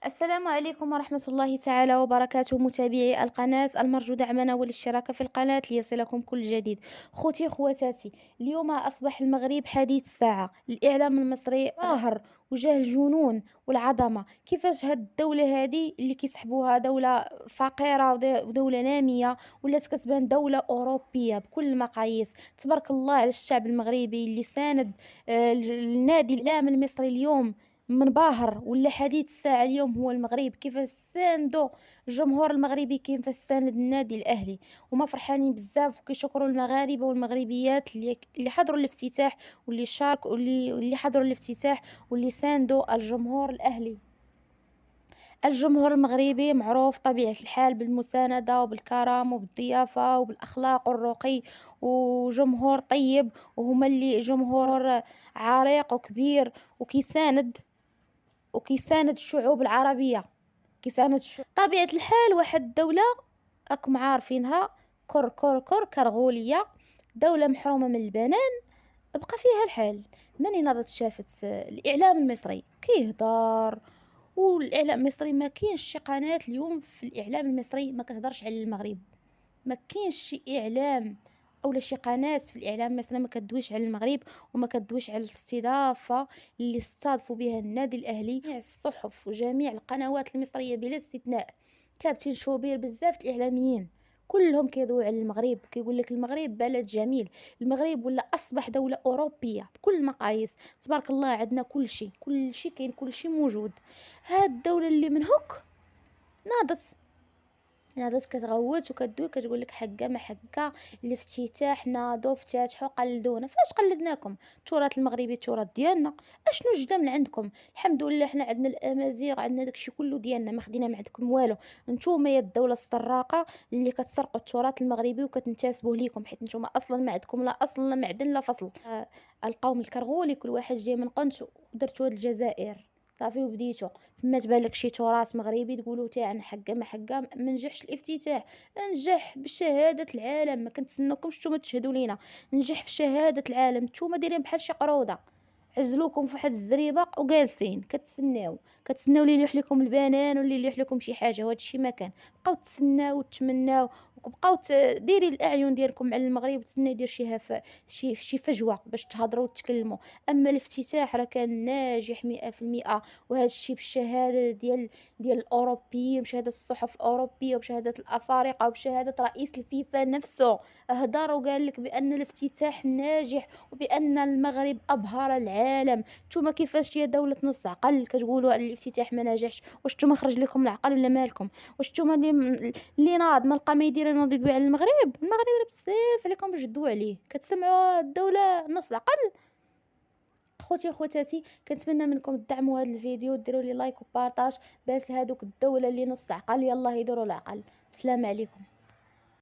السلام عليكم ورحمة الله تعالى وبركاته، متابعي القناة. المرجو دعمنا والاشتراك في القناة ليصلكم كل جديد. خوتي خواتاتي، اليوم أصبح المغرب حديث الساعة. الإعلام المصري ظاهر وجه الجنون والعظمة. كيفاش هاد الدولة هادي اللي كيسحبوها دولة فقيرة ودولة نامية ولات كتبان دولة أوروبية بكل المقاييس. تبارك الله على الشعب المغربي اللي ساند النادي الإعلام المصري اليوم منباهر ولا حديث الساعة اليوم هو المغرب. كيفاش ساندو الجمهور المغربي، كيفاش ساند النادي الأهلي. وما فرحانين بزاف وكيشكروا المغاربة والمغربيات اللي حضروا الافتتاح واللي شاركوا واللي حضروا الافتتاح واللي ساندوا الجمهور الأهلي. الجمهور المغربي معروف طبيعة الحال بالمساندة وبالكرم وبالضيافة وبالأخلاق والرقي، وجمهور طيب، وهما اللي جمهور عريق وكبير وكيساند الشعوب العربية. طبيعة الحال واحد الدولة راكم عارفينها، كر كر كر كرغولية، دولة محرومة من البنان. بقى فيها الحال. ماني ناضت شافت الإعلام المصري كيهضر، والإعلام المصري ما كاينش شي قناة اليوم في الإعلام المصري ما كتهضرش على المغرب. ما كاينش شي اعلام اولا شي قناه في الاعلام المصري ما كدويش على المغرب وما كدويش على الاستضافه اللي استضافوا بها النادي الاهلي. جميع الصحف وجميع القنوات المصريه بلا استثناء كابتن شوبير بزاف الاعلاميين كلهم كيضويو على المغرب، كيقول لك المغرب بلد جميل. المغرب ولا اصبح دوله اوروبيه بكل المقاييس. تبارك الله عندنا كل شيء كاين، كل شيء موجود. هاد الدوله اللي من هك ناضت كتغوت وكدوي كتقول لك حقا ما حقا الافتتاح ناضوا افتتحوا قلدونا. فاش قلدناكم؟ التراث المغربي التراث ديالنا. اشنو جدا من عندكم؟ الحمد لله حنا عندنا الامازيغ، عندنا داكشي كله ديالنا، ما خدينا من عندكم والو. نتوما يا الدوله السراقه اللي كتسرقوا التراث المغربي وكتنتسبوه ليكم، حيت نتوما اصلا ما عندكم لا اصل لا معدن لا فصل. القوم الكرغولي كل واحد جاي من قنت ودرتو هاد الجزائر صافي وبديتو. فما تبان لك شي تراث مغربي تقولوا تاعنا حقا ما حقا. ما نجحش الافتتاح، نجح بشهاده العالم. ما كنتسناوكمش نتوما تشهدوا لينا. نجح بشهاده العالم. نتوما دايرين بحال شي قروده، عزلوكم في واحد الزريبق وجالسين كتسناو اللي يلوح لكم البنان واللي يلوح لكم شي حاجه. وهذا الشيء ما كان. بقاو تسناو وتمناو وبقاو ديري الاعين ديالكم على المغرب وتسنى يدير شي فجوه باش تهضروا وتتكلموا. اما الافتتاح راه كان ناجح 100%. وهذا الشيء بالشهاده ديال الاوروبيين، بشهاده الصحف الاوروبيه وبشهاده الافارقه وبشهاده رئيس الفيفا نفسه. هضر وقال لك بان الافتتاح ناجح وبان المغرب ابهر العالم. نتوما كيفاش يا دوله نص عقل كتقولوا الافتتاح ما نجحش؟ واش نتوما خرج لكم العقل ولا مالكم؟ واش نتوما اللي ناض ما لقى ما يدير ينوض يدوي على المغرب راه بزاف عليكم باش تدوي عليه. كتسمعوا الدوله نص عقل. خوتي خواتاتي، كنتمنى منكم تدعموا هذا الفيديو، ديروا لي لايك وبارطاج باش هادوك الدوله اللي نص عقل يلا يديروا العقل. السلام عليكم.